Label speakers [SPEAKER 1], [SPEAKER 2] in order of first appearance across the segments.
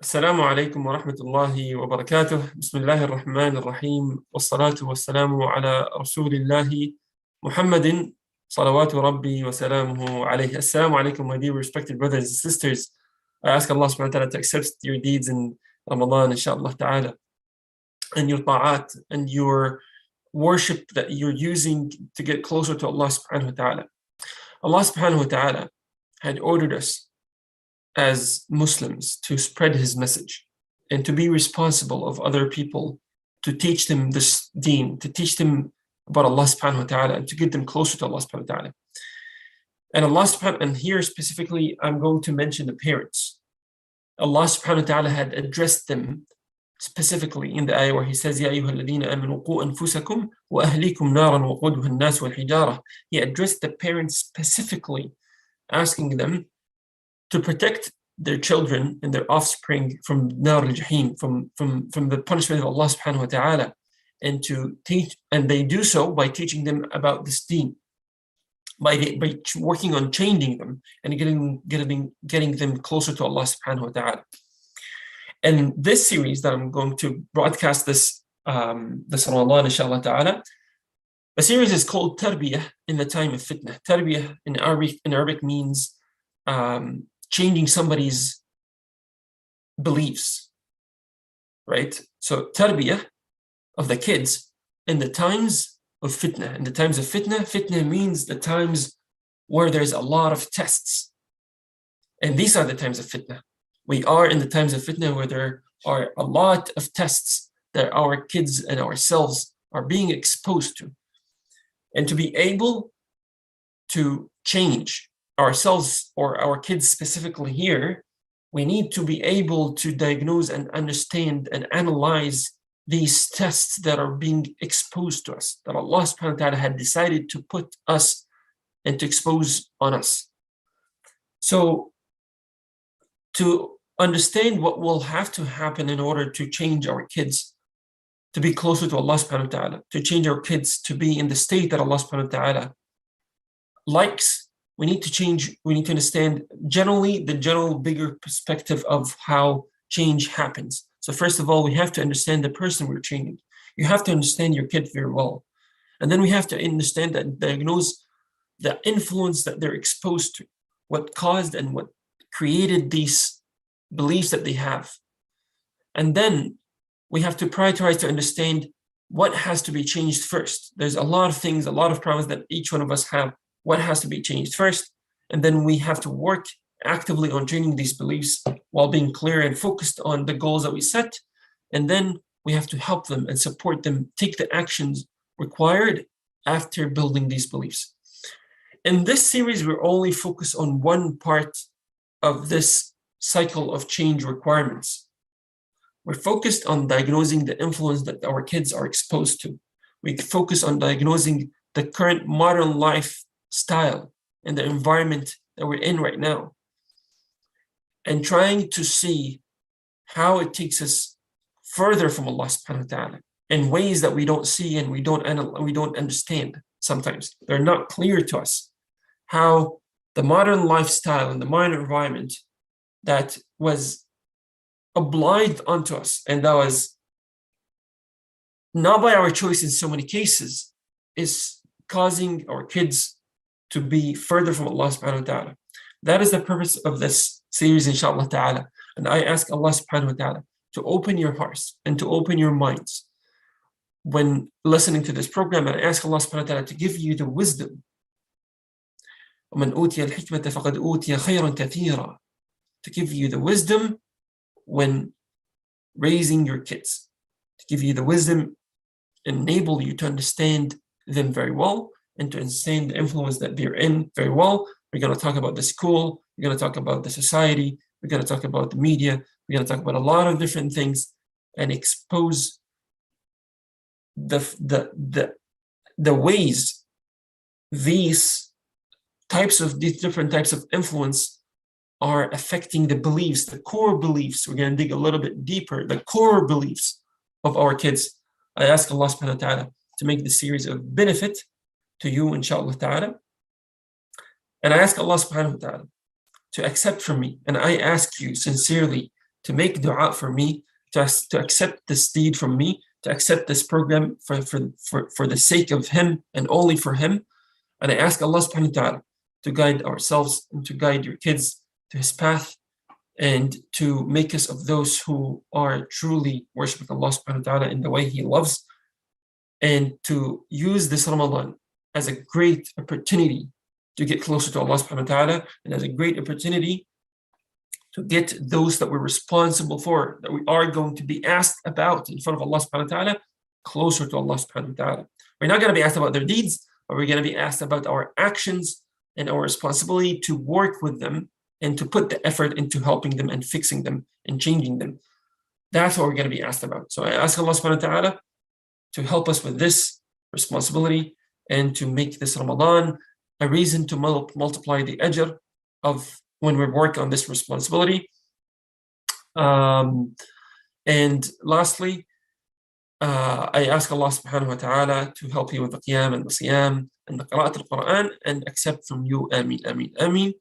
[SPEAKER 1] السلام عليكم ورحمة الله وبركاته. بسم الله الرحمن الرحيم، والصلاة والسلام على رسول الله محمد صلوات ربي وسلامه عليه. Assalamu alaikum, my dear respected brothers and sisters. I ask Allah SWT to accept your deeds in Ramadan, inshallah ta'ala, and your ta'at and your worship that you're using to get closer to Allah subhanahu wa ta'ala. Allah subhanahu wa ta'ala had ordered us as Muslims to spread his message and to be responsible of other people, to teach them this Deen, to teach them about Allah subhanahu wa ta'ala, and to get them closer to Allah subhanahu wa ta'ala. And here specifically I'm going to mention the parents. Allah subhanahu wa ta'ala had addressed them specifically in the ayah where he says, أيها الذين آمنوا أنفسكم وأهليكم نارا وقودها الناس والحجارة. He addressed the parents specifically, asking them to protect their children and their offspring from nara al-jahim, from the punishment of Allah subhanahu wa ta'ala, and to teach, and they do so by teaching them about this deen, by working on changing them and getting them closer to Allah subhanahu wa ta'ala. And this series that I'm going to broadcast this Ramadan, inshallah ta'ala, the series is called Tarbiyah in the time of Fitnah. Tarbiyah in Arabic means changing somebody's beliefs, right? So Tarbiyah of the kids in the times of Fitnah. In the times of Fitnah, Fitnah means the times where there's a lot of tests. And these are the times of Fitnah. We are in the times of Fitnah where there are a lot of tests that our kids and ourselves are being exposed to. And to be able to change ourselves or our kids specifically here, we need to be able to diagnose and understand and analyze these tests that are being exposed to us, that Allah subhanahu wa ta'ala had decided to put us and to expose on us. So to understand what will have to happen in order to change our kids to be closer to Allah subhanahu wa ta'ala, to change our kids to be in the state that Allah subhanahu wa ta'ala likes, we need to understand generally the general bigger perspective of how change happens. So first of all, we have to understand the person we're changing. You have to understand your kid very well. And then we have to understand and diagnose the influence that they're exposed to, what caused and what created these beliefs that they have. And then we have to prioritize to understand what has to be changed first. There's a lot of things, a lot of problems that each one of us have. What has to be changed first? And then we have to work actively on changing these beliefs while being clear and focused on the goals that we set. And then we have to help them and support them take the actions required after building these beliefs. In this series, we're only focused on one part of this cycle of change requirements. We're focused on diagnosing the influence that our kids are exposed to. We focus on diagnosing the current modern lifestyle and the environment that we're in right now, and trying to see how it takes us further from Allah subhanahu wa ta'ala in ways that we don't see and we don't understand. Sometimes they're not clear to us how the modern lifestyle and the modern environment that was obliged onto us, and that was not by our choice in so many cases, is causing our kids to be further from Allah subhanahu wa ta'ala. That is the purpose of this series, inshallah ta'ala. And I ask Allah subhanahu wa ta'ala to open your hearts and to open your minds when listening to this program. And I ask Allah subhanahu wa ta'ala to give you the wisdom. وَمَنْ أُوتِيَ الْحِكْمَةَ فَقَدْ أُوتِيَ خَيْرًا كَثِيرًا. To give you the wisdom when raising your kids, to give you the wisdom, enable you to understand them very well and to understand the influence that they're in very well. We're going to talk about the school, we're going to talk about the society, we're going to talk about the media, we're going to talk about a lot of different things and expose the ways these different types of influence are affecting the beliefs, the core beliefs. We're going to dig a little bit deeper, the core beliefs of our kids. I ask Allah subhanahu wa ta'ala to make this series of benefit to you, inshallah ta'ala. And I ask Allah subhanahu wa ta'ala to accept from me. And I ask you sincerely to make dua for me, to accept this deed from me, to accept this program for the sake of him and only for him. And I ask Allah subhanahu wa ta'ala to guide ourselves and to guide your kids to his path, and to make us of those who are truly worshiping Allah subhanahu wa ta'ala in the way he loves, and to use this Ramadan as a great opportunity to get closer to Allah subhanahu wa ta'ala, and as a great opportunity to get those that we're responsible for, that we are going to be asked about in front of Allah subhanahu wa ta'ala, closer to Allah subhanahu wa ta'ala. We're not going to be asked about their deeds, but we're going to be asked about our actions and our responsibility to work with them and to put the effort into helping them and fixing them and changing them. That's what we're going to be asked about. So I ask Allah subhanahu wa ta'ala to help us with this responsibility and to make this Ramadan a reason to multiply the ajr of when we work on this responsibility. And lastly, I ask Allah subhanahu wa ta'ala to help you with the qiyam and the siyam and the qira'at al-Quran, and accept from you. Ameen, ameen, ameen.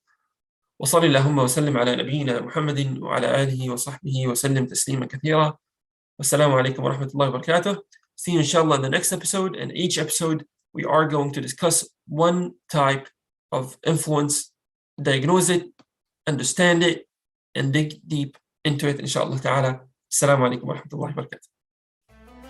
[SPEAKER 1] وصلى اللهم وسلم على نبينا محمد وعلى آله وصحبه وسلم تسليما كثيرا. والسلام عليكم ورحمة الله وبركاته. See you inshallah in the next episode. And each episode we are going to discuss one type of influence, diagnose it, understand it, and dig deep into it inshallah ta'ala. Assalamu alaikum wa rahmatullahi wa barakatuh.